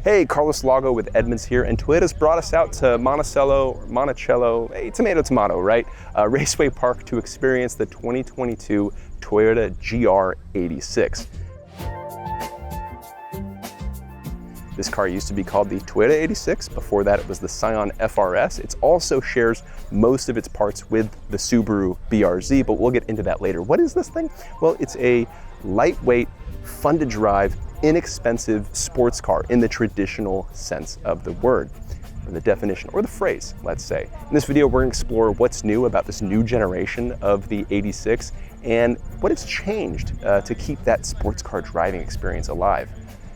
Hey, Carlos Lago with Edmunds here, and Toyota's brought us out to Monticello, hey, tomato, right? Raceway Park to experience the 2022 Toyota GR86. This car used to be called the Toyota 86. Before that, it was the Scion FR-S. It also shares most of its parts with the Subaru BRZ, but we'll get into that later. What is this thing? Well, it's a lightweight, fun to drive, inexpensive sports car in the traditional sense of the word, or the definition, or the phrase, let's say. In this video, we're gonna explore what's new about this new generation of the 86 and what it's changed to keep that sports car driving experience alive.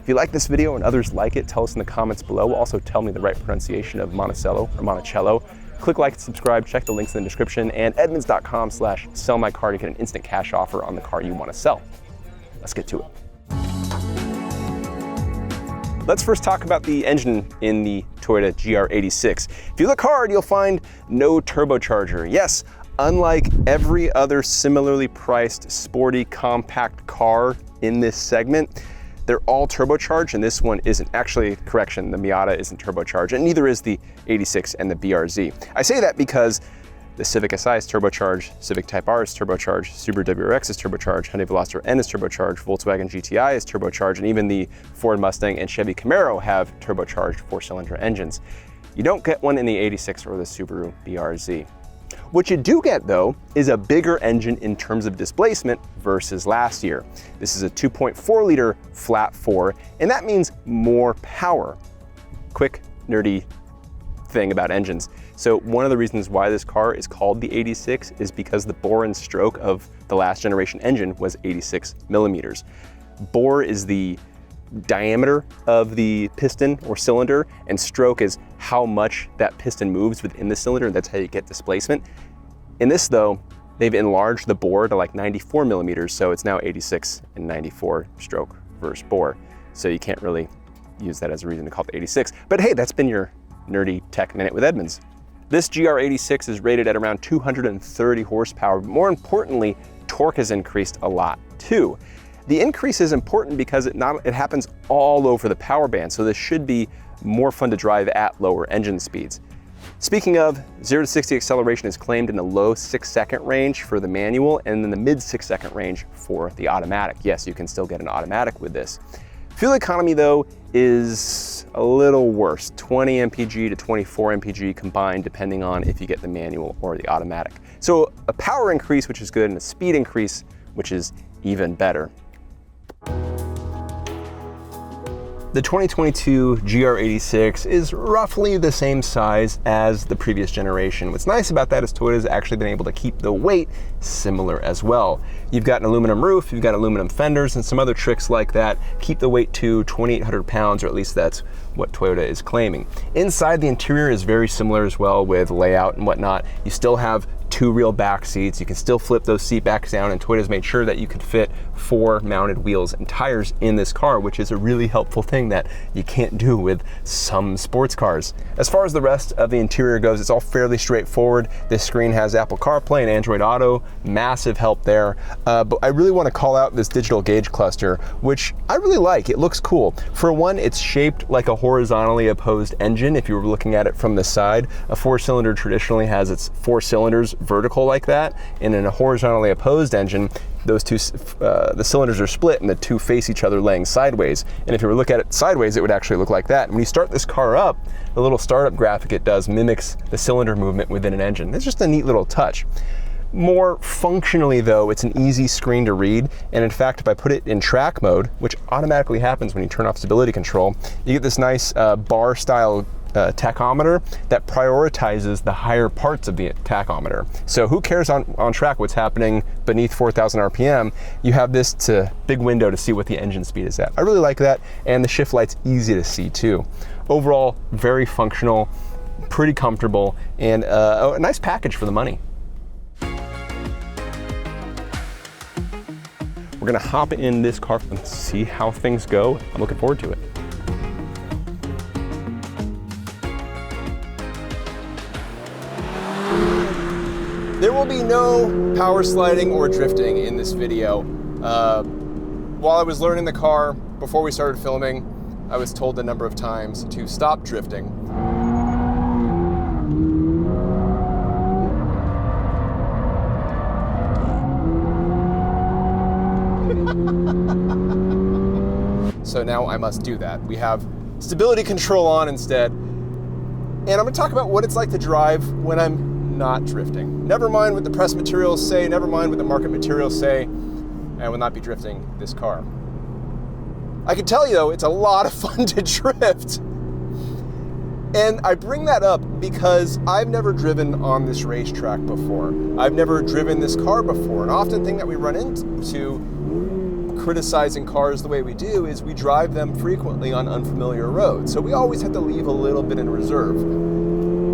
If you like this video and others like it, tell us in the comments below. Also tell me the right pronunciation of Monticello or Monticello. Click like and subscribe, check the links in the description, and edmunds.com/sellmycar to get an instant cash offer on the car you want to sell. Let's get to it. Let's first talk about the engine in the Toyota GR86. If you look hard, you'll find no turbocharger. Yes, unlike every other similarly priced sporty compact car in this segment, they're all turbocharged, and this one isn't. Actually, correction, the Miata isn't turbocharged, and neither is the 86 and the BRZ. I say that because the Civic Si is turbocharged, Civic Type R is turbocharged, Subaru WRX is turbocharged, Hyundai Veloster N is turbocharged, Volkswagen GTI is turbocharged, and even the Ford Mustang and Chevy Camaro have turbocharged four-cylinder engines. You don't get one in the 86 or the Subaru BRZ. What you do get, though, is a bigger engine in terms of displacement versus last year. This is a 2.4 liter flat four, and that means more power. Quick, nerdy thing about engines. So one of the reasons why this car is called the 86 is because the bore and stroke of the last generation engine was 86 millimeters. Bore is the diameter of the piston or cylinder, and stroke is how much that piston moves within the cylinder, and that's how you get displacement. In this, though, they've enlarged the bore to like 94 millimeters, so it's now 86 and 94 stroke versus bore. So you can't really use that as a reason to call it 86. But hey, that's been your nerdy tech minute with Edmunds. This GR86 is rated at around 230 horsepower, but more importantly, torque has increased a lot too. The increase is important because it happens all over the power band, so this should be more fun to drive at lower engine speeds. Speaking of, 0 to 60 acceleration is claimed in the low 6-second range for the manual and in the mid 6-second range for the automatic. Yes, you can still get an automatic with this. Fuel economy, though, is a little worse, 20 mpg to 24 mpg combined, depending on if you get the manual or the automatic. So a power increase, which is good, and a speed increase, which is even better. The 2022 GR86 is roughly the same size as the previous generation. What's nice about that is Toyota's actually been able to keep the weight similar as well. You've got an aluminum roof, you've got aluminum fenders, and some other tricks like that keep the weight to 2,800 pounds, or at least that's what Toyota is claiming. Inside, the interior is very similar as well with layout and whatnot. You still have 2 real back seats. You can still flip those seat backs down, and Toyota's made sure that you can fit 4 mounted wheels and tires in this car, which is a really helpful thing that you can't do with some sports cars. As far as the rest of the interior goes, it's all fairly straightforward. This screen has Apple CarPlay and Android Auto, massive help there. But I really want to call out this digital gauge cluster, which I really like. It looks cool. For one, it's shaped like a horizontally opposed engine. If you were looking at it from the side, a 4-cylinder traditionally has its 4 cylinders vertical like that, and in a horizontally opposed engine, those two, the cylinders are split and the two face each other laying sideways. And if you were to look at it sideways, it would actually look like that. And when you start this car up, the little startup graphic it does mimics the cylinder movement within an engine. It's just a neat little touch. More functionally, though, it's an easy screen to read, and in fact, if I put it in track mode, which automatically happens when you turn off stability control, you get this nice bar-style tachometer that prioritizes the higher parts of the tachometer. So who cares on track what's happening beneath 4,000 RPM? You have this big window to see what the engine speed is at. I really like that, and the shift light's easy to see too. Overall, very functional, pretty comfortable, and a nice package for the money. We're gonna hop in this car and see how things go. I'm looking forward to it. There will be no power sliding or drifting in this video. While I was learning the car, before we started filming, I was told a number of times to stop drifting. So now I must do that. We have stability control on instead. And I'm going to talk about what it's like to drive when I'm not drifting. Never mind what the press materials say, never mind what the market materials say, I will not be drifting this car. I can tell you though, it's a lot of fun to drift. And I bring that up because I've never driven on this racetrack before. I've never driven this car before. And often the thing that we run into criticizing cars the way we do is we drive them frequently on unfamiliar roads. So we always have to leave a little bit in reserve.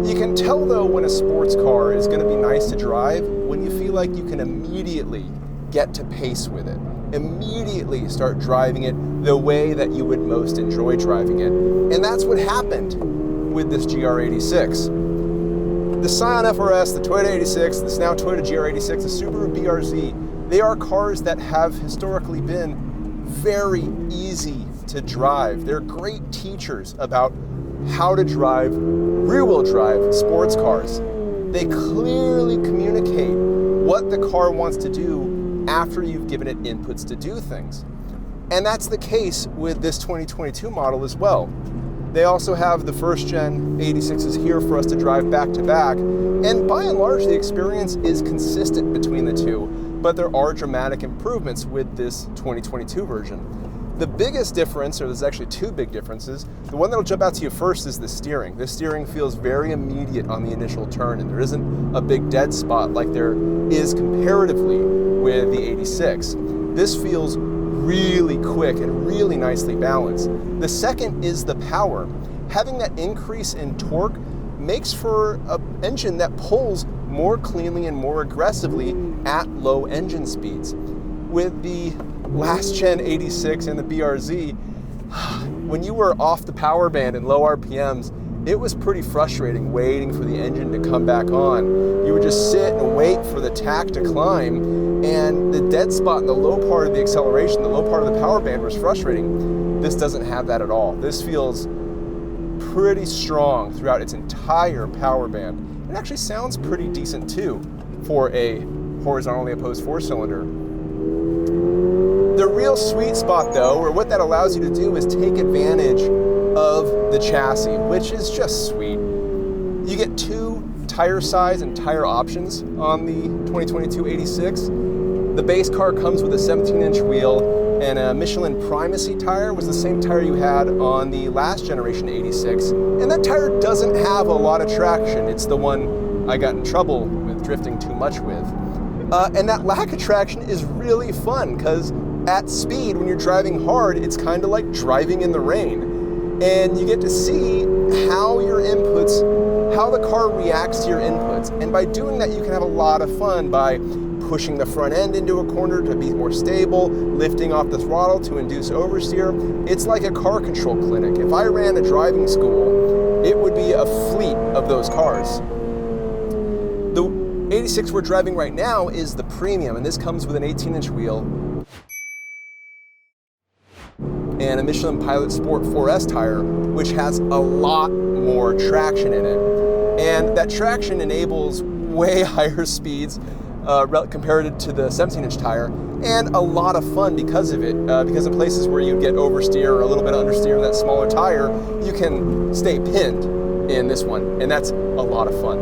You can tell though when a sports car is going to be nice to drive when you feel like you can immediately get to pace with it. Immediately start driving it the way that you would most enjoy driving it. And that's what happened with this GR86. The Scion FR-S, the Toyota 86, this now Toyota GR86, the Subaru BRZ, they are cars that have historically been very easy to drive. They're great teachers about how to drive rear-wheel drive sports cars. They clearly communicate what the car wants to do after you've given it inputs to do things. And that's the case with this 2022 model as well. They also have the first gen 86s here for us to drive back to back. And by and large, the experience is consistent between the two, but there are dramatic improvements with this 2022 version. The biggest difference, or there's actually two big differences, the one that'll jump out to you first is the steering. The steering feels very immediate on the initial turn, and there isn't a big dead spot like there is comparatively with the 86. This feels really quick and really nicely balanced. The second is the power. Having that increase in torque makes for an engine that pulls more cleanly and more aggressively at low engine speeds. With the last gen 86 and the BRZ, when you were off the power band and low RPMs, it was pretty frustrating waiting for the engine to come back on. You would just sit and wait for the tack to climb, and the dead spot in the low part of the acceleration, the low part of the power band was frustrating. This doesn't have that at all. This feels pretty strong throughout its entire power band. It actually sounds pretty decent too for a horizontally opposed four-cylinder. The real sweet spot though, or what that allows you to do, is take advantage of the chassis, which is just sweet. You get two tire size and tire options on the 2022 86. The base car comes with a 17-inch wheel, and a Michelin Primacy tire was the same tire you had on the last generation 86. And that tire doesn't have a lot of traction. It's the one I got in trouble with drifting too much with. And that lack of traction is really fun because at speed, when you're driving hard, it's kind of like driving in the rain. And you get to see how your inputs, how the car reacts to your inputs. And by doing that, you can have a lot of fun by pushing the front end into a corner to be more stable, lifting off the throttle to induce oversteer. It's like a car control clinic. If I ran a driving school, it would be a fleet of those cars. The 86 we're driving right now is the Premium, and this comes with an 18-inch wheel and a Michelin Pilot Sport 4S tire, which has a lot more traction in it. And that traction enables way higher speeds compared to the 17-inch tire, and a lot of fun because of it. Because in places where you get oversteer or a little bit of understeer in that smaller tire, you can stay pinned in this one, and that's a lot of fun.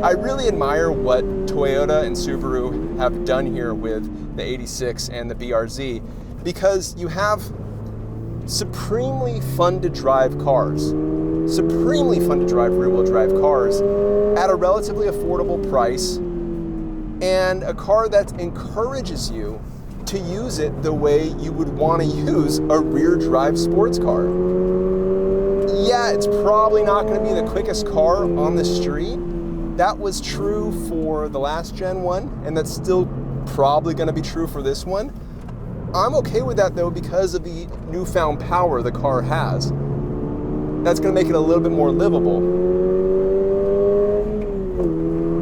I really admire what Toyota and Subaru have done here with the 86 and the BRZ, because you have supremely fun to drive cars, supremely fun to drive rear-wheel drive cars at a relatively affordable price, and a car that encourages you to use it the way you would want to use a rear drive sports car. Yeah, it's probably not going to be the quickest car on the street. That was true for the last gen one, and that's still probably going to be true for this one. I'm okay with that though because of the newfound power the car has. That's going to make it a little bit more livable.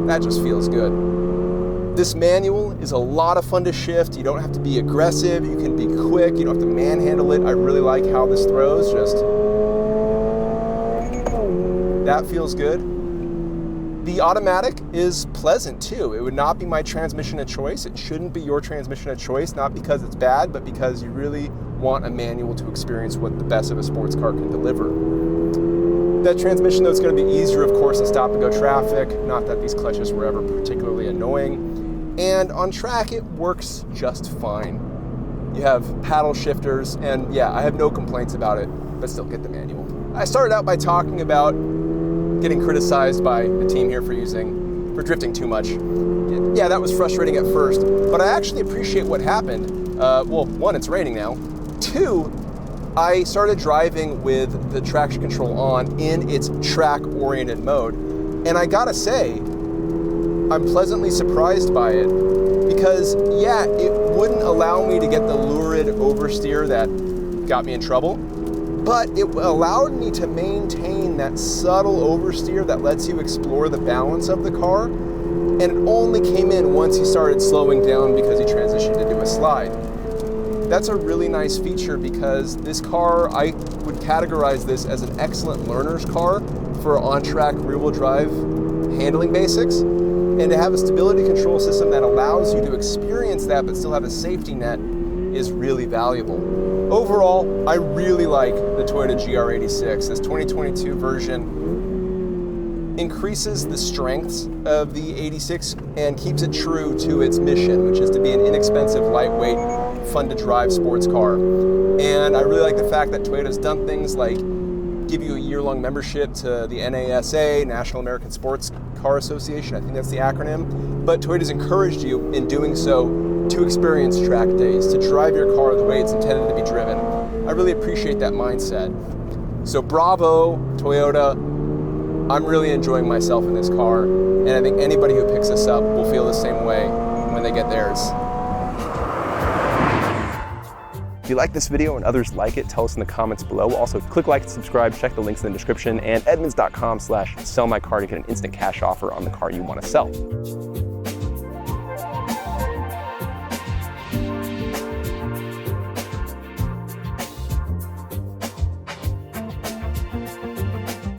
That just feels good. This manual is a lot of fun to shift. You don't have to be aggressive. You can be quick. You don't have to manhandle it. I really like how this throws. Just, that feels good. The automatic is pleasant too. It would not be my transmission of choice. It shouldn't be your transmission of choice, not because it's bad, but because you really want a manual to experience what the best of a sports car can deliver. That transmission though is going to be easier, of course, in stop and go traffic. Not that these clutches were ever particularly annoying. And on track, it works just fine. You have paddle shifters, and yeah, I have no complaints about it, but still get the manual. I started out by talking about getting criticized by the team here for drifting too much. Yeah, that was frustrating at first, but I actually appreciate what happened. Well, one, it's raining now. Two, I started driving with the traction control on in its track-oriented mode, and I gotta say, I'm pleasantly surprised by it because, yeah, it wouldn't allow me to get the lurid oversteer that got me in trouble, but it allowed me to maintain that subtle oversteer that lets you explore the balance of the car, and it only came in once he started slowing down because he transitioned into a slide. That's a really nice feature because this car, I would categorize this as an excellent learner's car for on-track rear-wheel drive handling basics. And to have a stability control system that allows you to experience that but still have a safety net is really valuable. Overall, I really like the Toyota GR86. This 2022 version increases the strengths of the 86 and keeps it true to its mission, which is to be an inexpensive, lightweight, fun to drive sports car. And I really like the fact that Toyota's done things like give you a year-long membership to the NASA, National American Sports Car Association, I think that's the acronym, but Toyota's encouraged you in doing so to experience track days, to drive your car the way it's intended to be driven. I really appreciate that mindset. So bravo, Toyota. I'm really enjoying myself in this car, and I think anybody who picks this up will feel the same way when they get theirs. If you like this video and others like it, tell us in the comments below. Also, click like and subscribe, check the links in the description, and edmunds.com/sellmycar to get an instant cash offer on the car you want to sell.